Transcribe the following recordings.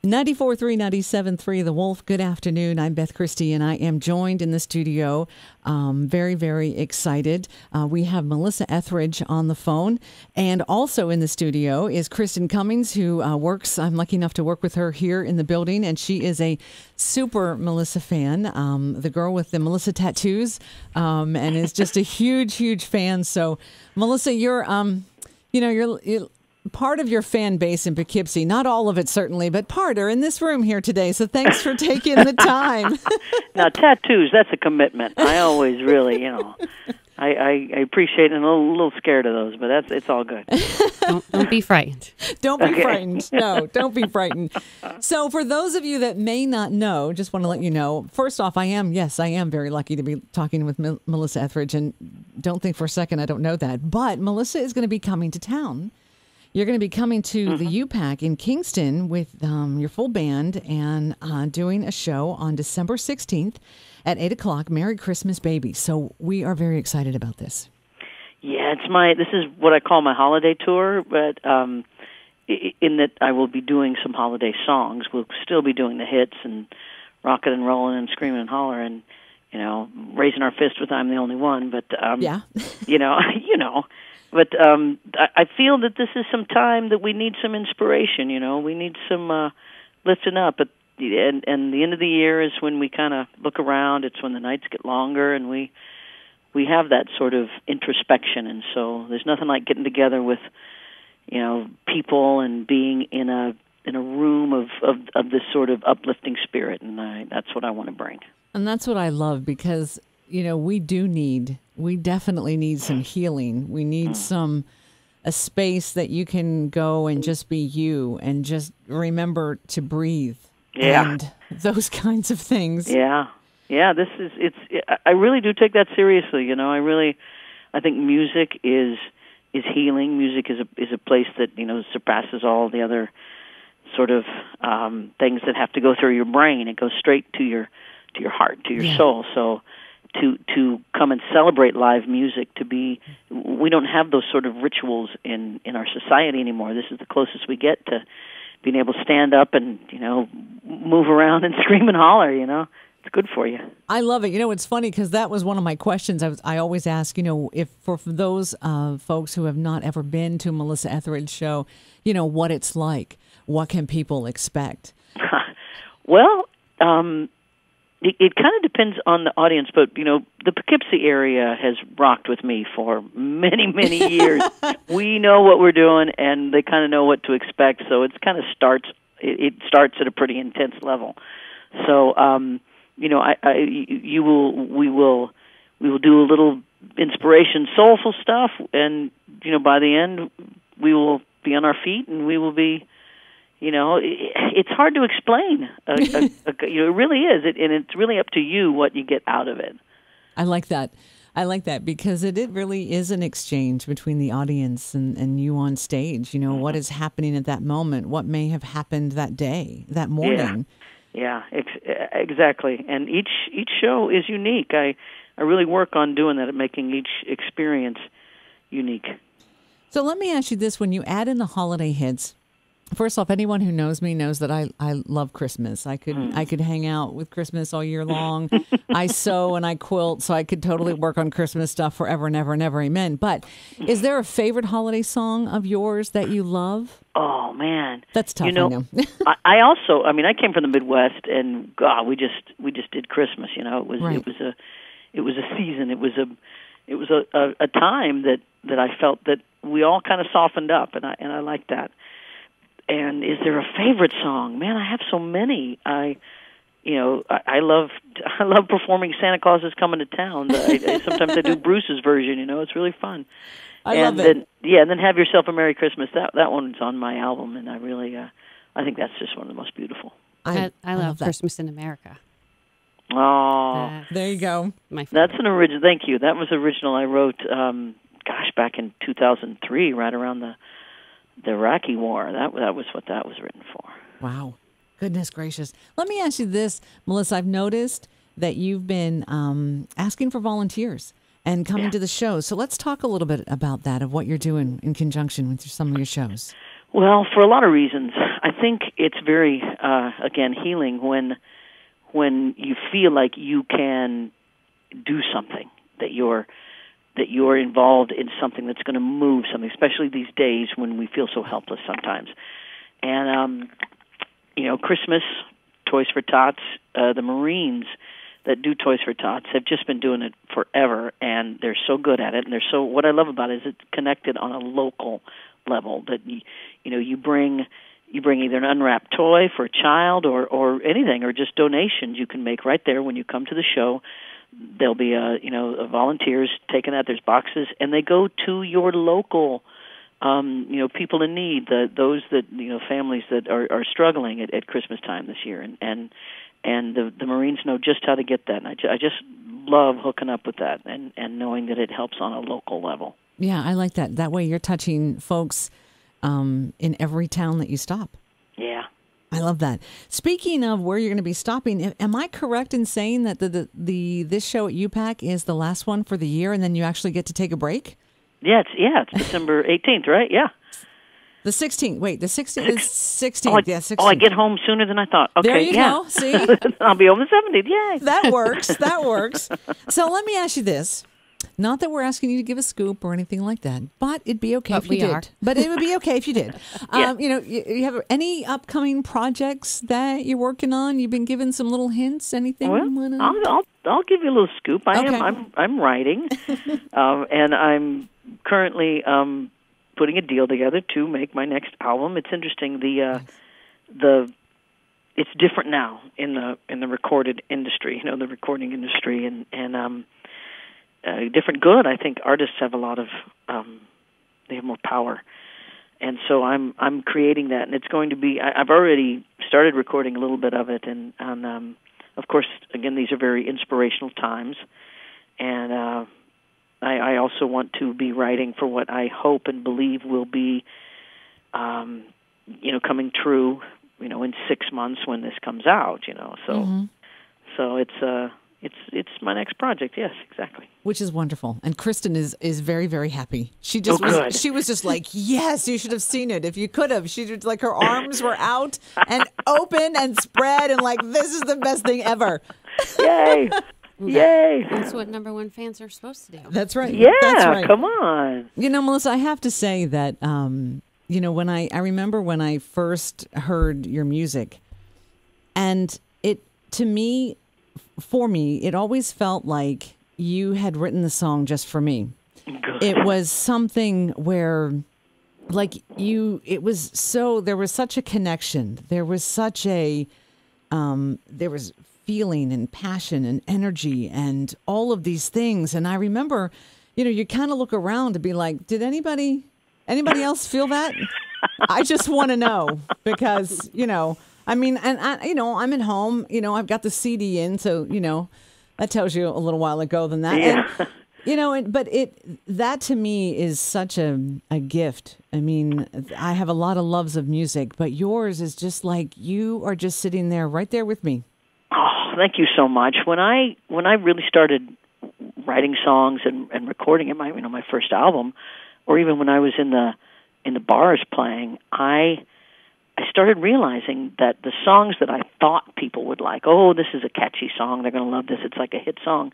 94.3, 97.3 The Wolf. Good afternoon. I'm Beth, Christy, and I am joined in the studio. Very, very excited. We have Melissa Etheridge on the phone. And also in the studio is Kristen Cummings, who works. I'm lucky enough to work with her here in the building. And she is a super Melissa fan, the girl with the Melissa tattoos, and is just a huge, huge fan. So, Melissa, you're part of your fan base in Poughkeepsie, not all of it certainly, but part are in this room here today. So thanks for taking the time. Now, tattoos, that's a commitment. I always really, I appreciate and a little scared of those, but it's all good. Don't be frightened. Don't be frightened. No, don't be frightened. So for those of you that may not know, just want to let you know, first off, I am very lucky to be talking with Melissa Etheridge, and don't think for a second I don't know that. But Melissa is going to be coming to town. You're going to be coming to the UPAC in Kingston with your full band and doing a show on December 16th at 8 o'clock, Merry Christmas, Baby. So we are very excited about this. Yeah, this is what I call my holiday tour, but in that I will be doing some holiday songs. We'll still be doing the hits and rocking and rolling and screaming and hollering, raising our fist with I'm the Only One. But, yeah. But I feel that this is some time that we need some inspiration, we need some lifting up. And the end of the year is when we kind of look around. It's when the nights get longer, and we have that sort of introspection. And so there's nothing like getting together with, people and being in a room of this sort of uplifting spirit. And that's what I want to bring. And that's what I love, because we definitely need some healing. We need a space that you can go and just be you and just remember to breathe. Yeah. And those kinds of things. Yeah. Yeah, I really do take that seriously, I think music is healing. Music is a place that, surpasses all the other sort of things that have to go through your brain. It goes straight to your heart, to your soul. So to come and celebrate live music, we don't have those sort of rituals in our society anymore. This is the closest we get to being able to stand up and, move around and scream and holler, It's good for you. I love it. It's funny because that was one of my questions. I always ask, if for those folks who have not ever been to a Melissa Etheridge show, what it's like. What can people expect? Well, it kind of depends on the audience, but, the Poughkeepsie area has rocked with me for many, many years. We know what we're doing, and they kind of know what to expect, so it kind of starts at a pretty intense level. So, we will do a little inspiration, soulful stuff, and, by the end, we will be on our feet, and we will be... it's hard to explain. It really is, and it's really up to you what you get out of it. I like that. Because it really is an exchange between the audience and you on stage. What is happening at that moment, what may have happened that day, that morning. Yeah, exactly. And each show is unique. I really work on doing that, at making each experience unique. So let me ask you this: when you add in the holiday hits, first off, anyone who knows me knows that I love Christmas. I could hang out with Christmas all year long. I sew and I quilt, so I could totally work on Christmas stuff forever and ever and ever. Amen. But is there a favorite holiday song of yours that you love? Oh man, that's tough. I know. I also, I came from the Midwest, and God, we just did Christmas. It was a season. It was a time that I felt that we all kind of softened up, and I like that. And is there a favorite song? Man, I have so many. I love performing Santa Claus is Coming to Town. Sometimes I do Bruce's version. It's really fun. I love it. And then Have Yourself a Merry Christmas. That one's on my album, and I really, I think that's just one of the most beautiful. I love Christmas in America. Oh, there you go. That's an original. Thank you. That was original. I wrote, back in 2003, right around the Iraqi War. That was what that was written for. Wow. Goodness gracious. Let me ask you this, Melissa. I've noticed that you've been asking for volunteers and coming to the shows. So let's talk a little bit about that, of what you're doing in conjunction with some of your shows. Well, for a lot of reasons. I think it's very again healing when you feel like you can do something, that you're involved in something that's going to move something, especially these days when we feel so helpless sometimes. And Christmas, Toys for Tots, the Marines that do Toys for Tots have just been doing it forever, and they're so good at it. And what I love about it is it's connected on a local level. That you bring either an unwrapped toy for a child or anything, or just donations you can make right there when you come to the show. There'll be volunteers taking that. There's boxes, and they go to your local people in need, those that families that are struggling at Christmas time this year, and the Marines know just how to get that. And I just love hooking up with that and knowing that it helps on a local level. Yeah, I like that. That way you're touching folks in every town that you stop. Yeah. I love that. Speaking of where you're going to be stopping, am I correct in saying that this show at UPAC is the last one for the year, and then you actually get to take a break? Yeah, it's December 18th, right? Yeah. The 16th. Wait, the 16th is 16th. Yeah, 16th. Oh, I get home sooner than I thought. Okay, there you go. See? I'll be home the 17th. Yay. That works. That works. So let me ask you this. Not that we're asking you to give a scoop or anything like that, but it'd be okay if you did. But it would be okay if you did. Yeah. You have any upcoming projects that you're working on? You've been given some little hints. Anything? Well, I'll give you a little scoop. I'm writing, and I'm currently putting a deal together to make my next album. It's interesting. It's different now in the recorded industry. The recording industry, and different good. I think artists have a lot of they have more power, and so I'm creating that, and it's going to be. I've already started recording a little bit of it, and of course, again, these are very inspirational times, and I also want to be writing for what I hope and believe will be, coming true, in 6 months when this comes out, So, mm-hmm. so it's my next project. Yes, exactly. Which is wonderful, and Kristen is very, very happy. She was just like, yes, you should have seen it if you could have. She was like, her arms were out and open and spread, and like, this is the best thing ever. Yay! Yay! That's what number one fans are supposed to do. That's right. Yeah, that's right. Come on. Melissa, I have to say that when I remember when I first heard your music, and for me, it always felt like you had written the song just for me. Good. It was something where, there was such a connection. There was such there was feeling and passion and energy and all of these things. And I remember, you kind of look around to be like, did anybody else feel that? I just want to know because, I'm at home, I've got the CD in, so, that tells you a little while ago than that. Yeah. And, that to me is such a gift. I mean, I have a lot of loves of music, but yours is just like you are just sitting there right there with me. Oh, thank you so much. When I really started writing songs and recording it, my first album, or even when I was in the bars playing, I started realizing that the songs that I thought people would like, oh, this is a catchy song, they're going to love this, it's like a hit song.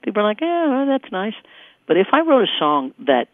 People are like, well, that's nice. But if I wrote a song that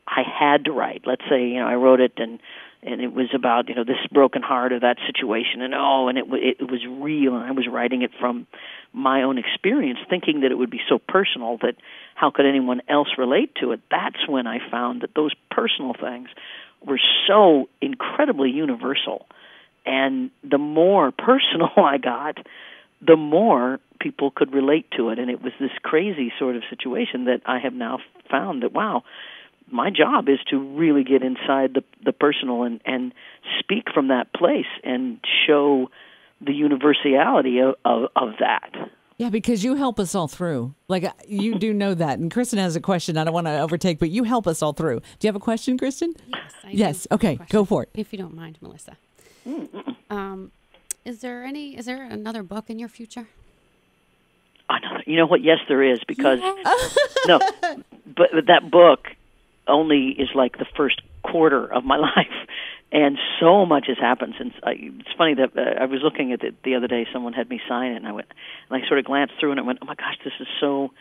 I had to write, let's say, I wrote it and it was about, this broken heart or that situation, and it was real, and I was writing it from my own experience, thinking that it would be so personal that how could anyone else relate to it? That's when I found that those personal things were so incredibly universal. And the more personal I got, the more people could relate to it. And it was this crazy sort of situation that I have now found that, wow, my job is to really get inside the personal and speak from that place and show the universality of that. Yeah, because you help us all through. Like, you do know that. And Kristen has a question I don't want to overtake, but you help us all through. Do you have a question, Kristen? Yes, I do. Yes, okay, go for it. If you don't mind, Melissa. Is there another book in your future? You know what? Yes, there is, because no, but that book only is like the first quarter of my life. And so much has happened since. It's funny that I was looking at it the other day. Someone had me sign it, and I sort of glanced through, and I went, "Oh my gosh, this is so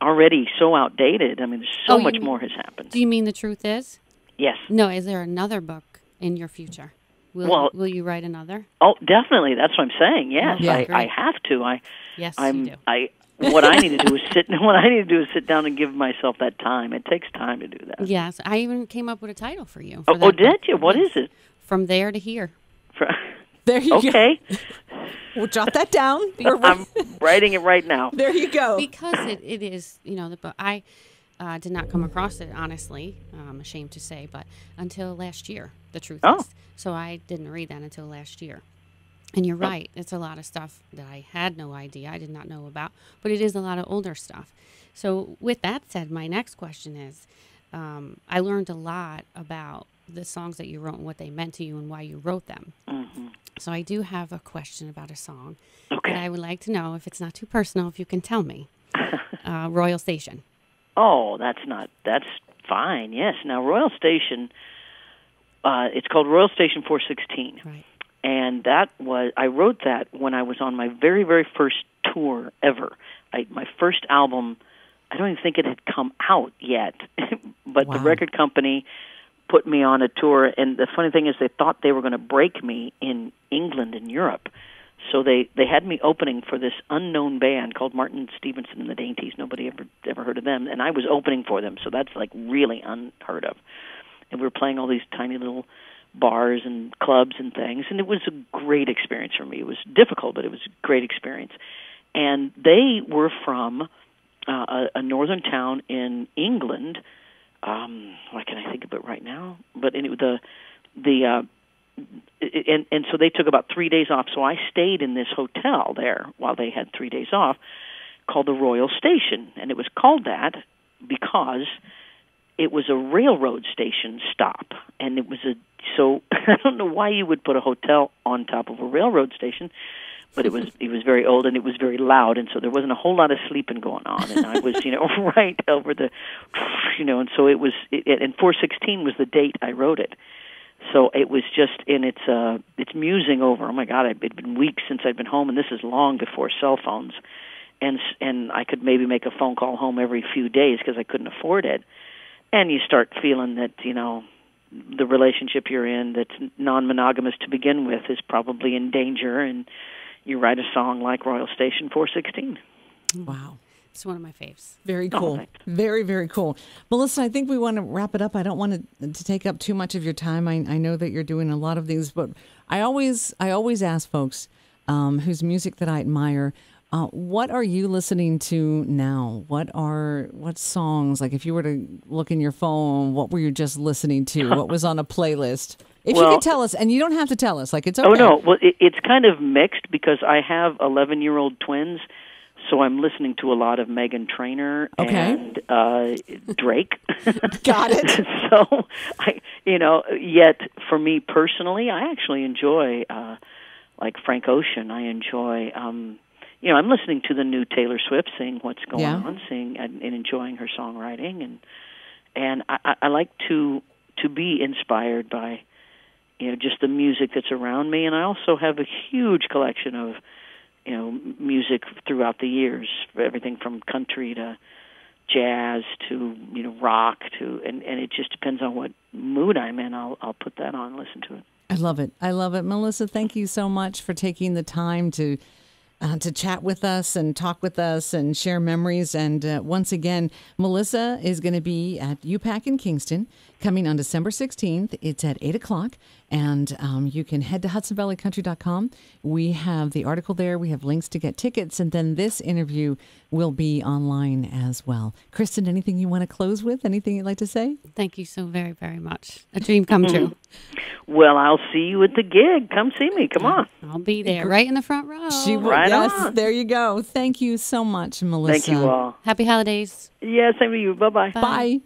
already so outdated." I mean, there's so much more has happened. Do you mean The Truth Is? Yes. No, is there another book in your future? Will you write another? Oh, definitely. That's what I'm saying. Yes, Yeah, I have to. Yes, you do. What I need to do is sit down and give myself that time. It takes time to do that. Yes, I even came up with a title for you. Oh, did you? What is it? From There to Here. There you go. Okay. We'll jot that down. I'm writing it right now. There you go. Because it is, the book. I did not come across it, honestly, I'm ashamed to say, but until last year, The Truth Is. So I didn't read that until last year. And you're right. It's a lot of stuff that I had no idea, I did not know about, but it is a lot of older stuff. So with that said, my next question is, I learned a lot about the songs that you wrote and what they meant to you and why you wrote them. Mm-hmm. So I do have a question about a song that I would like to know, if it's not too personal, if you can tell me. Royal Station. Oh, that's fine. Yes. Now, Royal Station, it's called Royal Station 416. Right. And I wrote that when I was on my very, very first tour ever. My first album, I don't even think it had come out yet, but the record company put me on a tour, and the funny thing is they thought they were going to break me in England and Europe. So they had me opening for this unknown band called Martin Stevenson and the Dainties. Nobody ever heard of them, and I was opening for them, so that's like really unheard of. And we were playing all these tiny little bars and clubs and things, and it was a great experience for me. It was difficult, but it was a great experience. And they were from a northern town in England. Why can I think of it right now? But anyway, and so they took about 3 days off. So I stayed in this hotel there while they had 3 days off, called the Royal Station, and it was called that because it was a railroad station stop, and it was so I don't know why you would put a hotel on top of a railroad station, but it was very old and it was very loud, and so there wasn't a whole lot of sleeping going on, and I was right over the and so it was and 416 was the date I wrote it. So it was just it's musing over. Oh my God, it'd been weeks since I'd been home, and this is long before cell phones, and I could maybe make a phone call home every few days because I couldn't afford it. And you start feeling that, the relationship you're in that's non-monogamous to begin with is probably in danger, and you write a song like Royal Station 416. Wow. It's one of my faves. Very cool. Very, very cool. Melissa, I think we want to wrap it up. I don't want to take up too much of your time. I know that you're doing a lot of these, but I always ask folks whose music that I admire, what are you listening to now? What songs, like if you were to look in your phone, what were you just listening to? What was on a playlist? If you could tell us, and you don't have to tell us, like it's okay. Oh, no. Well, it's kind of mixed because I have 11-year-old twins, so I'm listening to a lot of Meghan Trainor and Drake. Got it. So, yet for me personally, I actually enjoy, like Frank Ocean. I enjoy... I'm listening to the new Taylor Swift, seeing what's going on, seeing and enjoying her songwriting, and I like to be inspired by, just the music that's around me, and I also have a huge collection of, music throughout the years, everything from country to jazz to rock and it just depends on what mood I'm in. I'll put that on and listen to it. I love it, Melissa. Thank you so much for taking the time to chat with us and talk with us and share memories. And once again, Melissa is going to be at UPAC in Kingston coming on December 16th. It's at 8 o'clock. And you can head to HudsonValleyCountry.com. We have the article there. We have links to get tickets. And then this interview will be online as well. Kristen, anything you want to close with? Anything you'd like to say? Thank you so very, very much. A dream come true. Well, I'll see you at the gig. Come see me. Come on. I'll be there right in the front row. Right yes, on. There you go. Thank you so much, Melissa. Thank you all. Happy holidays. Yeah, same to you. Bye-bye. Bye.